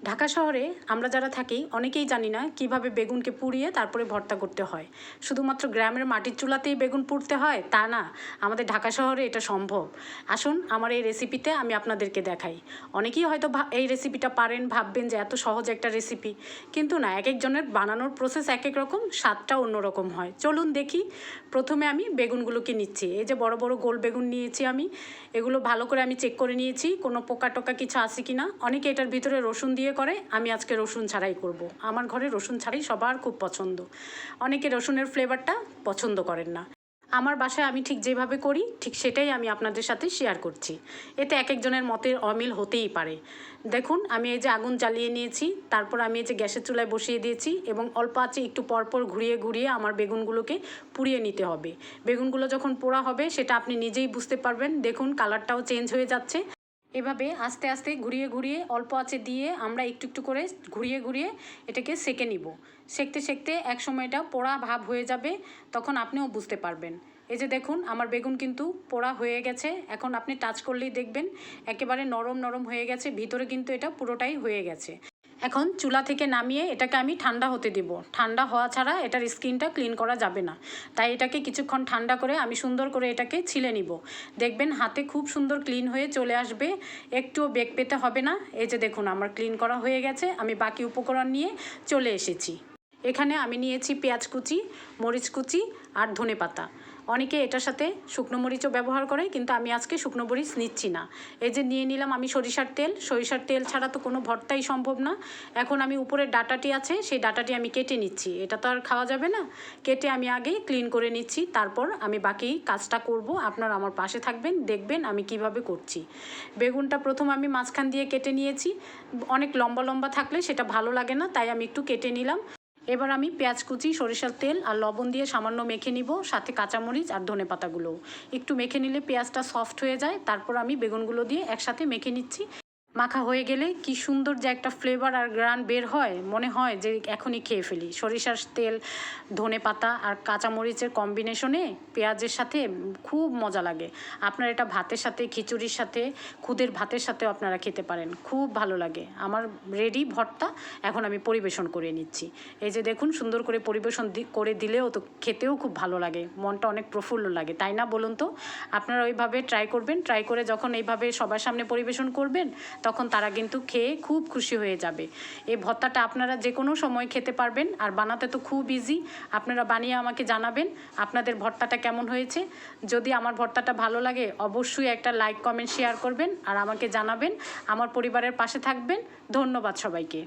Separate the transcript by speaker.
Speaker 1: ঢাকা শহরে আমরা যারা থাকি অনেকেই জানি না কিভাবে বেগুনকে পুড়িয়ে তারপরে ভর্তা করতে হয়। শুধুমাত্র গ্রামের মাটির চুলাতেই বেগুন পুড়তে হয় তা না, আমাদের ঢাকা শহরে এটা সম্ভব। আসুন আমার এই রেসিপিতে আমি আপনাদেরকে দেখাই। অনেকেই হয়তো এই রেসিপিটা পারেন, ভাববেন যে এত সহজ একটা রেসিপি, কিন্তু না, এক একজনের বানানোর প্রসেস এক এক রকম, স্বাদটা অন্যরকম হয়। চলুন দেখি। প্রথমে আমি বেগুনগুলোকে নিচ্ছি। এই যে বড় বড় গোল বেগুন নিয়েছি আমি, এগুলো ভালো করে আমি চেক করে নিয়েছি কোনো পোকা টোকা কিছু আছে কি না। অনেকে এটার ভিতরে রসুন দিয়ে করে, আমি আজকে রসুন ছাড়াই করব। আমার ঘরে রসুন ছাড়াই সবার খুব পছন্দ। অনেকে রসুনের ফ্লেভারটা পছন্দ করেন না। আমার বাসায় আমি ঠিক যেভাবে করি ঠিক সেটাই আমি আপনাদের সাথে শেয়ার করছি। এতে এক একজনের মতের অমিল হতেই পারে। দেখুন আমি এই যে আগুন জ্বালিয়ে নিয়েছি, তারপর আমি এই যে গ্যাসের চুলায় বসিয়ে দিয়েছি এবং অল্প আঁচে একটু পরপর ঘুরিয়ে ঘুরিয়ে আমার বেগুনগুলোকে পুড়িয়ে নিতে হবে। বেগুনগুলো যখন পোড়া হবে সেটা আপনি নিজেই বুঝতে পারবেন। দেখুন কালারটাও চেঞ্জ হয়ে যাচ্ছে। এভাবে আস্তে আস্তে ঘুরিয়ে ঘুরিয়ে অল্প আঁচে দিয়ে আমরা একটু একটু করে ঘুরিয়ে ঘুরিয়ে এটাকে সেঁকে নিব। সেঁকতে সেঁকতে এক সময় এটা পোড়া ভাব হয়ে যাবে, তখন আপনিও বুঝতে পারবেন। এই যে দেখুন আমার বেগুন কিন্তু পোড়া হয়ে গেছে। এখন আপনি টাচ করলেই দেখবেন একেবারে নরম নরম হয়ে গেছে, ভিতরে কিন্তু এটা পুরোটাই হয়ে গেছে। এখন চুলা থেকে নামিয়ে এটাকে আমি ঠান্ডা হতে দেব। ঠান্ডা হওয়া ছাড়া এটার স্কিনটা ক্লিন করা যাবে না। তাই এটাকে কিছুক্ষণ ঠান্ডা করে আমি সুন্দর করে এটাকে ছিলে নিব। দেখবেন হাতে খুব সুন্দর ক্লিন হয়ে চলে আসবে, একটুও বেগ পেতে হবে না। এই যে দেখুন আমার ক্লিন করা হয়ে গেছে। আমি বাকি উপকরণ নিয়ে চলে এসেছি। এখানে আমি নিয়েছি পেঁয়াজ কুচি, মরিচ কুচি আর ধনেপাতা। অনেকে এটার সাথে শুকনো মরিচও ব্যবহার করে, কিন্তু আমি আজকে শুকনো মরিচ নিচ্ছি না। এই যে নিয়ে নিলাম আমি সরিষার তেল। সরিষার তেল ছাড়া তো কোনো ভর্তাই সম্ভব না। এখন আমি উপরের ডাটাটি আছে সেই ডাটাটি আমি কেটে নিচ্ছি, এটা তো আর খাওয়া যাবে না। কেটে আমি আগে ক্লিন করে নিচ্ছি, তারপর আমি বাকি কাজটা করব। আপনারা আমার পাশে থাকবেন, দেখবেন আমি কিভাবে করছি। বেগুনটা প্রথম আমি মাঝখান দিয়ে কেটে নিয়েছি। অনেক লম্বা লম্বা থাকলে সেটা ভালো লাগে না, তাই আমি একটু কেটে নিলাম। এবার আমি পেঁয়াজ কুচি, সরিষার তেল আর লবণ দিয়ে সামান্য মেখে নিব, সাথে কাঁচামরিচ আর ধনেপাতাগুলোও একটু মেখে নিলে পেঁয়াজটা সফট হয়ে যায়। তারপর আমি বেগুনগুলো দিয়ে একসাথে মেখে নিচ্ছি। মাখা হয়ে গেলে কি সুন্দর যে একটা ফ্লেভার আর গ্রান বের হয়, মনে হয় যে এখনই খেয়ে ফেলি। সরিষার তেল, ধনেপাতা আর কাঁচামরিচের কম্বিনেশনে পেঁয়াজের সাথে খুব মজা লাগে। আপনারা এটা ভাতের সাথে, খিচুড়ির সাথে, খুদের ভাতের সাথেও আপনারা খেতে পারেন, খুব ভালো লাগে। আমার রেডি ভর্তা, এখন আমি পরিবেশন করে নিচ্ছি। এই যে দেখুন সুন্দর করে পরিবেশন করে দিলেও তো খেতেও খুব ভালো লাগে, মনটা অনেক প্রফুল্ল লাগে, তাই না বলুন তো? আপনারা ওইভাবে ট্রাই করবেন। ট্রাই করে যখন এইভাবে সবার সামনে পরিবেশন করবেন তখন তারা কিন্তু খেয়ে খুব খুশি হয়ে যাবে। এই ভর্তাটা আপনারা যে কোনো সময় খেতে পারবেন, আর বানাতে তো খুব ইজি। আপনারা বানিয়ে আমাকে জানাবেন আপনাদের ভর্তাটা কেমন হয়েছে। যদি আমার ভর্তাটা ভালো লাগে অবশ্যই একটা লাইক, কমেন্ট, শেয়ার করবেন আর আমাকে জানাবেন। আমার পরিবারের পাশে থাকবেন। ধন্যবাদ সবাইকে।